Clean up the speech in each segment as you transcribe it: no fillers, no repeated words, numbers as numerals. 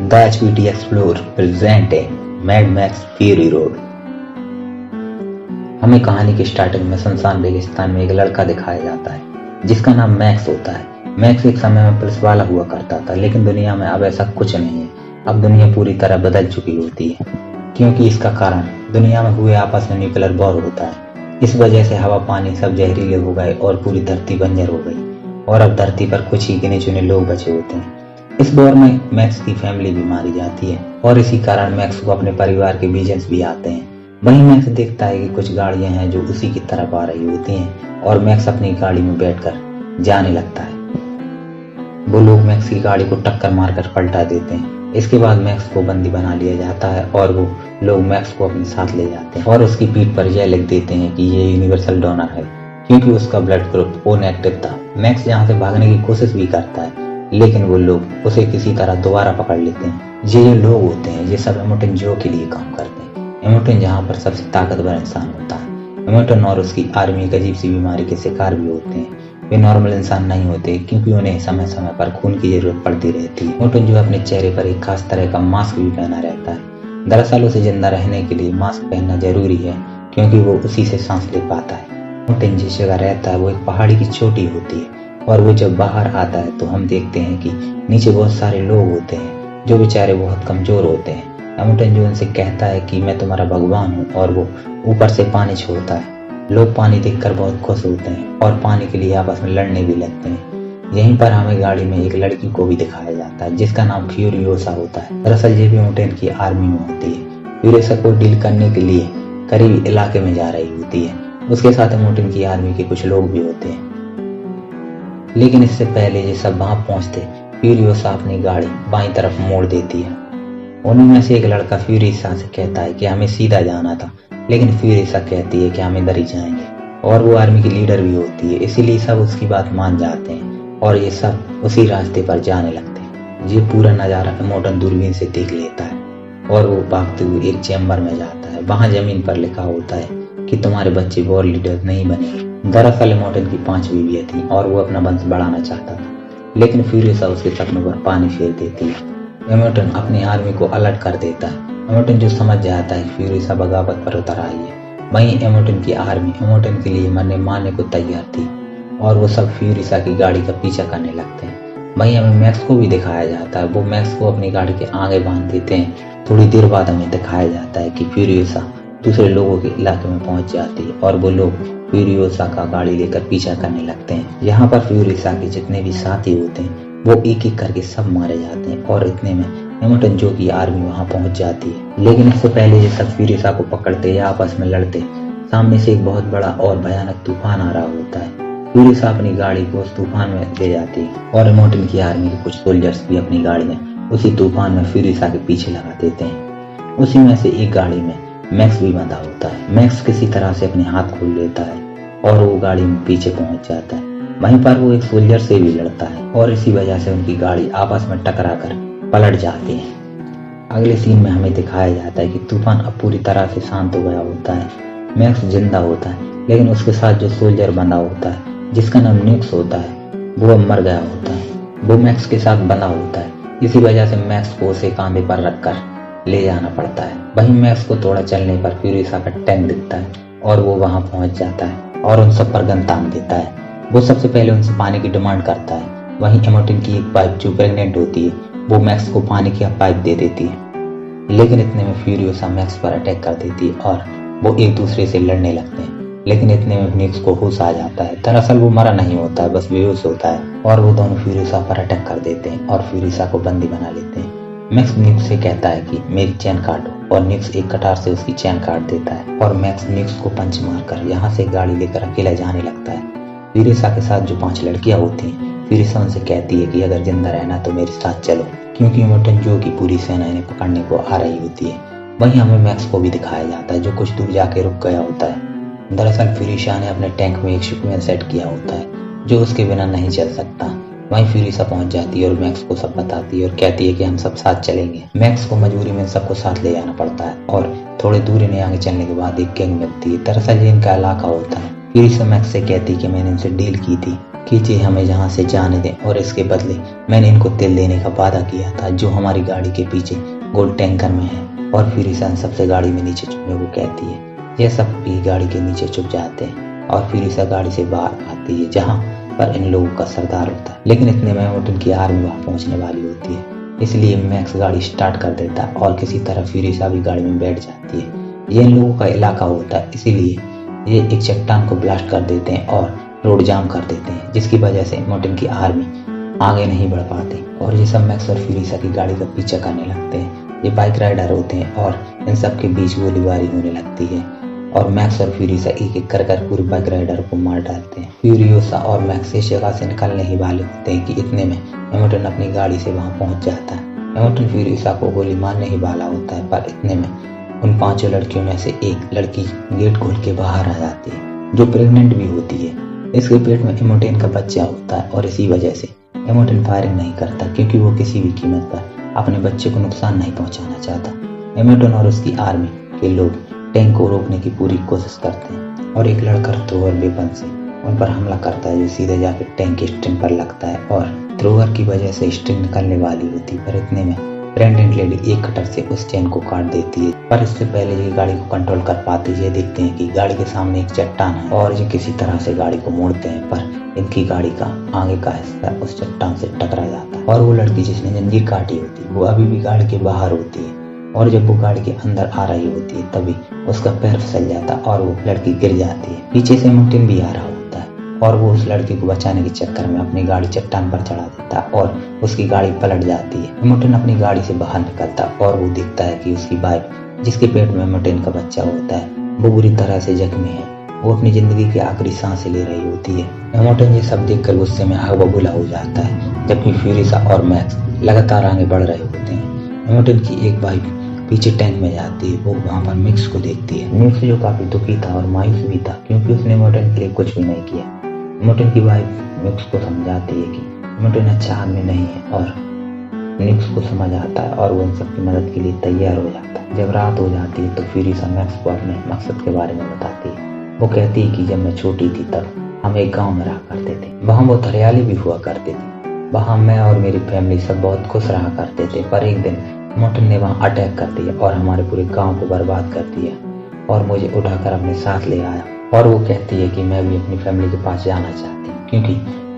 The HPT explore present है mad max fury road. हमें कहानी के स्टार्टिंग में सुनसान रेगिस्तान में एक लड़का दिखाया जाता है जिसका नाम मैक्स होता है। मैक्स एक समय में पुलिस वाला हुआ करता था, लेकिन दुनिया में अब ऐसा कुछ नहीं है। अब दुनिया पूरी तरह बदल चुकी होती है, क्योंकि इसका कारण दुनिया में हुए आपस में न्यूक्लियर वॉर होता है। इस वजह से हवा पानी सब जहरीले हो गए और पूरी धरती बंजर हो गई, और अब धरती पर कुछ ही गिने चुने लोग बचे होते हैं। इस वॉर में मैक्स की फैमिली भी मारी जाती है, और इसी कारण मैक्स को अपने परिवार के विजन्स भी आते हैं। वहीं मैक्स देखता है कि कुछ गाड़ियां हैं जो उसी की तरफ आ रही होती हैं, और मैक्स अपनी गाड़ी में बैठकर जाने लगता है। वो लोग मैक्स की गाड़ी को टक्कर मारकर पलटा देते हैं। इसके बाद मैक्स को बंदी बना लिया जाता है, और वो लोग मैक्स को अपने साथ ले जाते हैं और उसकी पीठ पर यह लिख देते हैं कि ये यूनिवर्सल डोनर है, क्योंकि उसका ब्लड ग्रुप ओ नेगेटिव था। मैक्स यहाँ से भागने की कोशिश भी करता है, लेकिन वो लोग उसे किसी तरह दोबारा पकड़ लेते हैं। ये जो लोग होते हैं ये सब एमोटन जो के लिए काम करते हैं। एमोटन जहाँ पर सबसे ताकतवर इंसान होता है। एमोटन और उसकी आर्मी एक अजीब सी बीमारी के शिकार भी होते हैं। वे नॉर्मल इंसान नहीं होते, क्योंकि उन्हें समय समय पर खून की जरूरत पड़ती रहती है। एमोटन जो अपने चेहरे पर एक खास तरह का मास्क भी पहना रहता है। दरअसल उसे जिंदा रहने के लिए मास्क पहनना जरूरी है, क्योंकि वो उसी से सांस ले पाता है। एमोटन जिस जगह रहता है वो एक पहाड़ी की चोटी होती है, और वो जब बाहर आता है तो हम देखते हैं कि नीचे बहुत सारे लोग होते हैं जो बेचारे बहुत कमजोर होते हैं। एमोटन जो उनसे कहता है कि मैं तुम्हारा भगवान हूँ, और वो ऊपर से पानी छोड़ता है। लोग पानी देखकर बहुत खुश होते हैं और पानी के लिए आपस में लड़ने भी लगते हैं। यहीं पर हमें गाड़ी में एक लड़की को भी दिखाया जाता है जिसका नाम फ्यूरियोसा होता है। दरअसल ये भी एमोटन की आर्मी में होती है। फ्यूरियोसा को डील करने के लिए करीबी इलाके में जा रही होती है। उसके साथ एमोटन की आर्मी के कुछ लोग भी होते हैं, लेकिन इससे पहले ये सब वहां पहुंचते फ्यूरियोसा अपनी गाड़ी बाईं तरफ मोड़ देती है। उनमें से एक लड़का फ्यूरियोसा से कहता है कि हमें सीधा जाना था, लेकिन फ्यूरियोसा कहती है कि हम इधर ही जाएंगे, और वो आर्मी की लीडर भी होती है, इसीलिए सब उसकी बात मान जाते हैं और ये सब उसी रास्ते पर जाने लगते हैं। ये पूरा नजारा एमोटन दूरबीन से देख लेता है, और वो भागते हुए एक चैम्बर में जाता है। वहां जमीन पर लिखा होता है कि तुम्हारे बच्चे वॉर लीडर नहीं बने। दरअसल एमोटन की 5 बीवियां थी और वो अपना वंश बढ़ाना चाहता था, लेकिन फ्यूरियोसा उसके सपनों पर पानी फेर देती है। एमोटन अपनी आर्मी को अलर्ट कर देता है। एमोटन जो समझ जाता है फ्यूरियोसा बगावत पर उतर आई है। वहीं एमोटन की आर्मी एमोटन के लिए मरने मारने को तैयार थी, और वो सब फ्यूरियोसा की गाड़ी का पीछा करने लगते हैं। वहीं हमें मैक्स को भी दिखाया जाता है। वो मैक्स को अपनी गाड़ी के आगे बांध देते हैं। थोड़ी देर बाद हमें दिखाया जाता है कि फ्यूरियोसा दूसरे लोगों के इलाके में पहुंच जाती है, और वो लोग फ्यूरियोसा का गाड़ी लेकर पीछा करने लगते हैं। यहाँ पर फ्यूरियोसा के जितने भी साथी होते हैं वो एक एक करके सब मारे जाते हैं, और इतने में एमोटन जो की आर्मी वहाँ पहुंच जाती है। लेकिन इससे पहले ये सब फ्यूरियोसा को पकड़ते या आपस में लड़ते, सामने से एक बहुत बड़ा और भयानक तूफान आ रहा होता है। फ्यूरियोसा अपनी गाड़ी को उस तूफान में ले जाती है, और एमोटन की आर्मी के कुछ सोल्जर्स भी अपनी गाड़ियां उसी तूफान में फ्यूरियोसा के पीछे लगा देते हैं। उसी में से एक गाड़ी में मैक्स भी बंधा होता है। मैक्स किसी तरह से अपने हाथ खोल लेता है, और वो गाड़ी में पीछे पहुंच जाता है। वहीं पर वो एक सोल्जर से भी लड़ता है, और इसी वजह से उनकी गाड़ी आपस में टकराकर पलट जाती है। अगले सीन में हमें दिखाया जाता है कि तूफान अब पूरी तरह से शांत हो गया होता है। मैक्स जिंदा होता है, लेकिन उसके साथ जो सोल्जर बंधा होता है जिसका नाम न्यूक्स होता है वो अब मर गया होता है। वो मैक्स के साथ बंधा होता है, इसी वजह से मैक्स को उसे कांधे पर रखकर ले जाना पड़ता है। वहीं मैक्स को थोड़ा चलने पर फ्यूरियोसा का टैंक दिखता है, और वो वहां पहुंच जाता है और उन सब पर गन तान देता है। वो सबसे पहले उनसे पानी की डिमांड करता है। वहीं एमोटन की एक वाइफ जो प्रेग्नेंट होती है वो मैक्स को पानी की पाइप दे देती है, लेकिन इतने में फ्यूरियोसा मैक्स पर अटैक कर देती है और वो एक दूसरे से लड़ने लगते हैं। लेकिन इतने में मैक्स को होश आ जाता है। दरअसल वो मरा नहीं होता है, बस बेहोश होता है, और वो दोनों फ्यूरियोसा पर अटैक कर देते हैं और फ्यूरियोसा को बंदी बना लेते हैं। मैक्स न्यूक्स से कहता है कि मेरी चैन काटो, और न्यूक्स एक कटार से उसकी चैन काट देता है, और मैक्स न्यूक्स को पंच मारकर यहाँ से गाड़ी लेकर अकेला जाने लगता है। फ्यूरियोसा के साथ जो 5 लड़कियां होती हैं, फ्यूरियोसा उनसे कहती है कि अगर जिंदा रहना तो मेरे साथ चलो, क्योंकि एमोटन जो की पूरी सेना इन्हें पकड़ने को आ रही होती है। वहीं हमें मैक्स को भी दिखाया जाता है जो कुछ दूर जाके रुक गया होता है। दरअसल फ्यूरियोसा ने अपने टैंक में एक शिपमेंट सेट किया होता है जो उसके बिना नहीं चल सकता। वहीं फ्यूरियोसा पहुंच जाती है और मैक्स को सब बताती है और कहती है कि हम सब साथ चलेंगे। मैक्स को मजबूरी में सबको साथ ले जाना पड़ता है, और थोड़ी दूर इन्हें आगे चलने के बाद एक गैंग मिलती है। दरअसल ये इनका इलाका होता है। फ्यूरियोसा मैक्स से कहती है कि मैंने इनसे डील की थी कीजिए हमें यहाँ से जाने दें और इसके बदले मैंने इनको तेल देने का वादा किया था जो हमारी गाड़ी के पीछे गोल टैंकर में है। और फिर ईशान सबसे गाड़ी में नीचे छुपने को कहती है। ये सब भी गाड़ी के नीचे छुप जाते हैं और फिर ईशा गाड़ी से बाहर आती है जहाँ पर इन लोगों का सरदार होता है। लेकिन इतने में एमोटन की आर्मी वहाँ पहुँचने वाली होती है, इसलिए मैक्स गाड़ी स्टार्ट कर देता है और किसी तरह फिर ईशा भी गाड़ी में बैठ जाती है। ये इन लोगों का इलाका होता है, इसीलिए ये एक चट्टान को ब्लास्ट कर देते हैं और रोड जाम कर देते हैं, जिसकी वजह से एमोटन की आर्मी आगे नहीं बढ़ पाती और ये सब मैक्स और फिर ईशा की गाड़ी का पीछा करने लगते हैं। ये बाइक राइडर होते हैं और इन सब के बीच गोलीबारी होने लगती है और मैक्स और फ्यूरियोसा एक एक कर पूरे बाइक राइडर को मार डालते हैं। फ्यूरियोसा और मैक्स इस जगह से निकलने ही वाले होते हैं कि इतने में एमोटन अपनी गाड़ी से वहां पहुंच जाता है। एमोटन फ्यूरियोसा को गोली मारने ही वाला होता है, पर इतने में उन 5 लड़कियों में से एक लड़की गेट खोल के बाहर आ जाती है जो प्रेग्नेंट भी होती है। इसके पेट में एमोटन का बच्चा होता है और इसी वजह से एमोटन फायरिंग नहीं करता क्योंकि वो किसी भी कीमत पर अपने बच्चे को नुकसान नहीं पहुंचाना चाहता। एमोटन और उसकी आर्मी के लोग टैंक को रोकने की पूरी कोशिश करते हैं और एक लड़का थ्रोअर वेपन से उन पर हमला करता है जो सीधे जाकर टैंक की स्ट्रिंग पर लगता है और थ्रोअर की वजह से स्ट्रिंग निकलने वाली होती है। पर इतने में प्रेग्नेंट लेडी एक कटर से उस चेन को काट देती है। पर इससे पहले ये गाड़ी को कंट्रोल कर पाती है। ये देखते हैं कि गाड़ी के सामने एक चट्टान है और ये किसी तरह से गाड़ी को मोड़ते हैं, पर इनकी गाड़ी का आगे का हिस्सा उस चट्टान से टकरा जाता है और वो लड़की जिसने जंजीर काटी होती है वो अभी भी गाड़ी के बाहर होती है और जब वो गाड़ी के अंदर आ रही होती है तभी उसका पैर फिसल जाता है और वो लड़की गिर जाती है। पीछे से एमोटन भी आ रहा होता है और वो उस लड़की को बचाने के चक्कर में अपनी गाड़ी चट्टान पर चढ़ा देता है और उसकी गाड़ी पलट जाती है। एमोटन अपनी गाड़ी से बाहर निकलता है और वो देखता है कि उसकी वाइफ जिसके पेट में एमोटन का बच्चा होता है वो बुरी तरह से जख्मी है। वो अपनी जिंदगी की आखिरी सांसें ले रही होती है। एमोटन ये सब देखकर गुस्से में आग बबूला हो जाता है, जबकि फ्यूरियोसा और मैक्स लगातार आगे बढ़ रहे होते हैं। एमोटन की एक वाइफ पीछे टैंक में जाती है। वो वहाँ पर मिक्स को देखती है। मिक्स जो काफी दुखी था और मायूस भी था क्योंकि उसने एमोटन के लिए कुछ भी नहीं किया। एमोटन की वाइफ मिक्स को समझाती है कि एमोटन अच्छा आदमी नहीं है और मिक्स को समझ आता है और वो इन सबकी मदद के लिए तैयार हो जाता है। जब रात हो जाती है तो फ्यूरियोसा मैक्स को अपने मकसद के बारे में बताती है। वो कहती है कि जब मैं छोटी थी तब हम एक गाँव में रहा करते थे, वहाँ बहुत हरियाली भी हुआ करती थी, वहाँ मैं और मेरी फैमिली सब बहुत खुश रहा करते थे। पर एक दिन एमोटन ने वहाँ अटैक कर दिया और हमारे पूरे गांव को बर्बाद कर दिया और मुझे उठाकर अपने साथ ले आया। और वो कहती है कि मैं भी अपनी फैमिली के पास जाना चाहती हूँ क्योंकि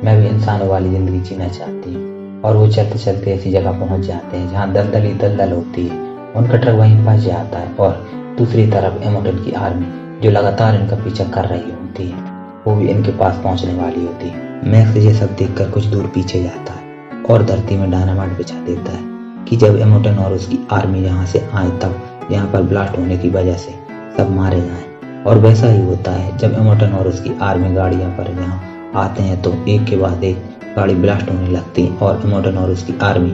मैं भी इंसानों वाली जिंदगी जीना चाहती हूँ। और वो चलते चलते ऐसी जगह पहुँच जाते हैं जहाँ दलदल ही दलदल होती है। उनका ट्रक वहीं फंस जाता है और दूसरी तरफ एमोटन की आर्मी जो लगातार इनका पीछा कर रही होती है वो भी इनके पास पहुँचने वाली होती है। मैक्स ये सब देखकर कुछ दूर पीछे जाता है और धरती में डायनामाइट बिछा देता है कि जब एमोटन और उसकी आर्मी यहाँ से आए तब यहाँ पर ब्लास्ट होने की वजह से सब मारे जाएं। और वैसा ही होता है। जब एमोटन और उसकी आर्मी गाड़ियाँ पर यहाँ आते हैं तो एक के बाद एक गाड़ी ब्लास्ट होने लगती है और एमोटन और उसकी आर्मी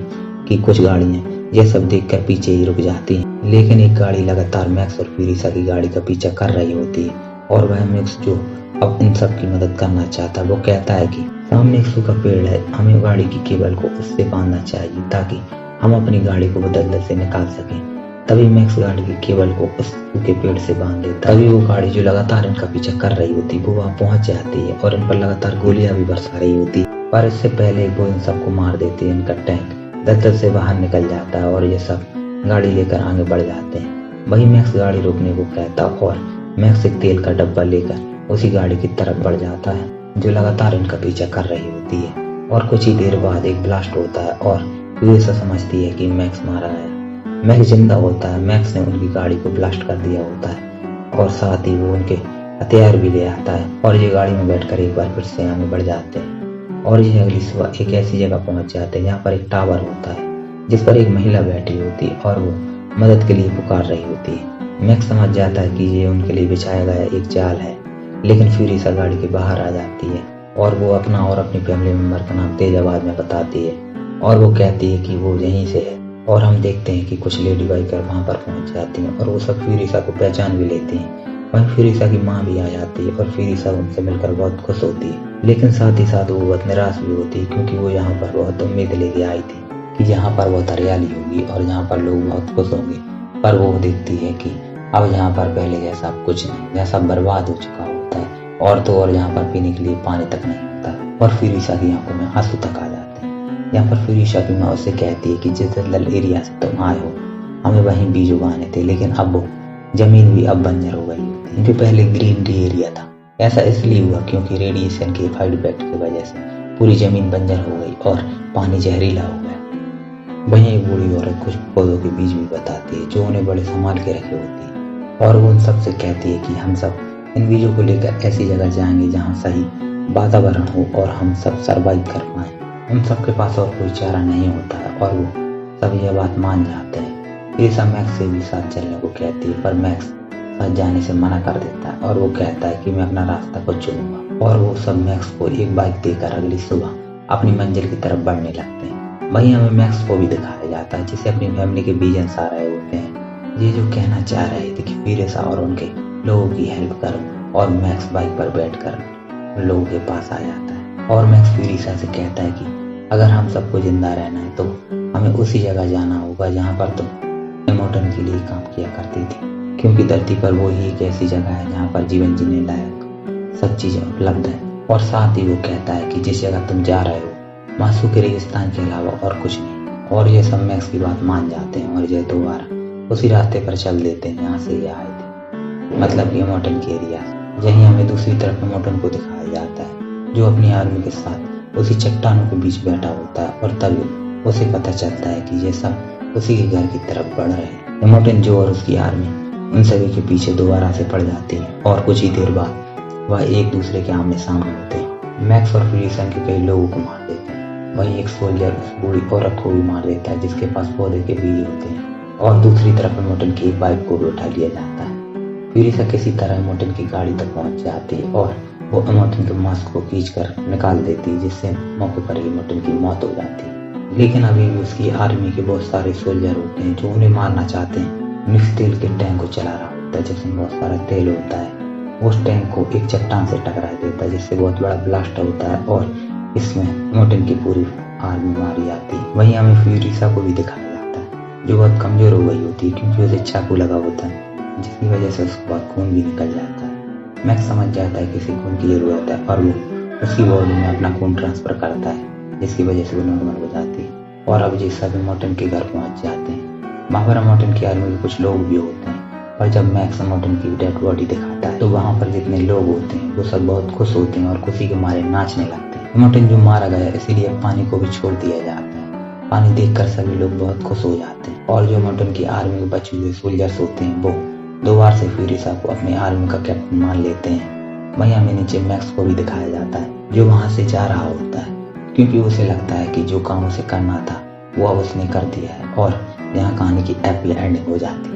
की कुछ गाड़ियाँ ये सब देखकर पीछे ही रुक जाती हैं। लेकिन एक गाड़ी लगातार मैक्स और फ्यूरियोसा की गाड़ी का पीछा कर रही होती है और वह मैक्स जो अब इन सब की मदद करना चाहता है वो कहता है कि सामने एक सूखा पेड़ है, हमें गाड़ी की केबल को उससे बांधना चाहिए ताकि हम अपनी गाड़ी को दलदल से निकाल सकें। तभी मैक्स गाड़ी की केबल को उस सूखे पेड़ से बांध देता है। तभी वो गाड़ी जो लगातार इनका पीछा कर रही होती वो वहाँ पहुंच जाती है और इन पर लगातार गोलियां भी बरसा रही होती है। पर इससे पहले वो इन सबको मार देती है। इनका टैंक दलदल से बाहर निकल जाता है और ये सब गाड़ी लेकर आगे बढ़ जाते हैं। वही मैक्स गाड़ी रोकने को कहता और मैक्स एक तेल का डब्बा लेकर उसी गाड़ी की तरफ बढ़ जाता है जो लगातार इनका पीछा कर रही होती है। और कुछ ही देर बाद एक ब्लास्ट होता है और फ्यूरियोसा समझती है कि मैक्स मारा गया। मैक्स जिंदा होता है। मैक्स ने उनकी गाड़ी को ब्लास्ट कर दिया होता है और साथ ही वो उनके हथियार भी ले आता है और ये गाड़ी में बैठकर एक बार फिर से आगे बढ़ जाते हैं। और ये अगली सुबह एक ऐसी जगह पहुंच जाते हैं जहाँ पर एक टावर होता है जिस पर एक महिला बैठी होती है और वो मदद के लिए पुकार रही होती है। मैक्स समझ जाता है कि ये उनके लिए बिछाया गया एक जाल है, लेकिन फ्यूरियोसा गाड़ी के बाहर आ जाती है और वो अपना और अपनी फैमिली मेंबर का नाम तेज आवाज में बताती है और वो कहती है कि वो यहीं से है। और हम देखते हैं कि कुछ लेडी बाइकर वहाँ पर पहुँच जाती हैं और वो सब फ्यूरियोसा को पहचान भी लेती हैं। वहीं फ्यूरियोसा की माँ भी आ जाती है और फ्यूरियोसा उनसे मिलकर बहुत खुश होती है, लेकिन साथ ही साथ वो बहुत निराश भी होती है क्योंकि वो यहाँ पर बहुत उम्मीद लेके आई थी कि यहाँ पर बहुत हरियाली होगी और यहाँ पर लोग बहुत खुश होंगे। पर वो देखती है कि अब यहाँ पर पहले जैसा कुछ नहीं, जैसा बर्बाद हो चुका होता है और तो और यहाँ पर पीने के लिए पानी तक नहीं होता। जाता है और फिरिसा की आंखों में आंसू तक आ जाते हैं। यहाँ पर फिरिसा की माँ उसे कहती है कि जिस जंगल एरिया से तुम आए हो हमें वहीं बीज उगाने थे, लेकिन अब वो जमीन भी अब बंजर हो गई होती है जो पहले ग्रीनरी एरिया था। ऐसा इसलिए हुआ क्योंकि रेडिएशन के साइड इफेक्ट की वजह से पूरी जमीन बंजर हो गई और पानी जहरीला हो गया। वहीं एक बूढ़ी औरत कुछ पौधों के बीज भी बताती है जो उन्हें बड़े संभाल के रखे होती है और वो उन सबसे कहती है कि हम सब इन बीजों को लेकर ऐसी जगह जाएंगे जहाँ सही वातावरण हो और हम सब सर्वाइव कर पाए। उन सब के पास और कोई चारा नहीं होता है और वो सब यह बात मान जाते हैं। फिरिसा मैक्स से भी साथ चलने को कहती है पर मैक्स साथ जाने से मना कर देता है और वो कहता है कि मैं अपना रास्ता खुद चुनूंगा। और वो सब मैक्स को एक बाइक देकर अगली सुबह अपनी मंजिल की तरफ बढ़ने लगते हैं। वहीं हमें मैक्स को भी दिखाया जाता है जिसे अपनी फैमिली के बीज आ रहे होते हैं। ये जो कहना चाह रहे थे कि फिरिसा और उनके लोगों की हेल्प करो और मैक्स बाइक पर बैठकर लोगों के पास आ जाता है और मैक्स फिरिसा से कहता है कि अगर हम सबको जिंदा रहना है तो हमें उसी जगह जाना होगा जहाँ पर तुम इमोर्टल के लिए काम किया करती थी, क्योंकि धरती पर वो ही एक ऐसी जगह है जहाँ पर जीवन जीने लायक सब चीजें उपलब्ध है। और साथ ही वो कहता है कि जिस जगह तुम जा रहे हो मासू के रेगिस्तान के अलावा और कुछ नहीं। और ये सब मैक्स की बात मान जाते हैं और ये दोबारा उसी रास्ते पर चल देते हैं जहाँ से ये आए थे, मतलब कि इमोर्टल के एरिया। यहीं हमें दूसरी तरफ इमोर्टल को दिखाया जाता है जो अपनी आर्मी के साथ उसी चट्टानों के बीच बैठा होता है और तभी उसे पता चलता है कि ये सब उसी के घर की तरफ बढ़ रहे हैं। इमोर्टल जो और उसकी आर्मी उन सभी के पीछे दोबारा से पड़ जाती है और कुछ ही देर बाद वह एक दूसरे के आमने सामने होते हैं। मैक्स और फिरिसा के कई लोगों को मार देते हैं। वहीं एक सोल्जर उस बूढ़ी औरत को भी मार देता है जिसके पास पौधे के बीज होते हैं और दूसरी तरफ इमोर्टल की एक बाइक को भी उठा लिया जाता है। फिरिसा किसी तरह इमोर्टल की गाड़ी तक पहुंच जाती है और वो इमोर्टल के मास्क को खींचकर निकाल देती है जिससे मौके पर इमोर्टल की मौत हो जाती है। लेकिन अभी भी उसकी आर्मी के बहुत सारे सोल्जर होते हैं जो उन्हें मारना चाहते हैं। मिक्स तेल के टैंक को चला रहा होता है जिसमें बहुत सारा तेल होता है। उस टैंक को एक चट्टान से टकरा देता है जिससे बहुत बड़ा ब्लास्ट होता है और इसमें इमोर्टल की पूरी आर्मी मारी जाती है। वहीं हमें फिरिसा को भी दिखाया जाता है जो बहुत कमजोर हो गई होती है क्योंकि उसे चाकू लगा होता है जिसकी वजह से उसके बाद खून भी निकल जाता है। मैक्स समझ जाता है कि इसे खून की जरूरत है और वो उसकी बॉडी में अपना खून ट्रांसफर करता है जिसकी वजह से वो नॉर्मल हो जाती है। और अब ये सब इमोर्टल के घर पहुंच जाते हैं। वहाँ पर इमोर्टल की आर्मी के कुछ लोग भी होते हैं और जब मैक्स इमोर्टल की डेड बॉडी दिखाता है तो वहाँ पर जितने लोग होते हैं वो सब बहुत खुश होते हैं और खुशी के मारे नाचने लगते हैं। इमोर्टल जो मारा गया इसीलिए पानी को भी छोड़ दिया जाता है। पानी देखकर सभी लोग बहुत खुश हो जाते हैं और जो इमोर्टल की आर्मी के बचे हुए सोल्जर्स होते हैं वो दो बार से फिरिसा को अपनी आर्मी का कैप्टन मान लेते हैं। वहीं हमें नीचे मैक्स को भी दिखाया जाता है जो वहां से जा रहा होता है क्योंकि उसे लगता है कि जो काम उसे करना था वो अब उसने कर दिया है और यहाँ कहानी की हैप्पी एंडिंग हो जाती है।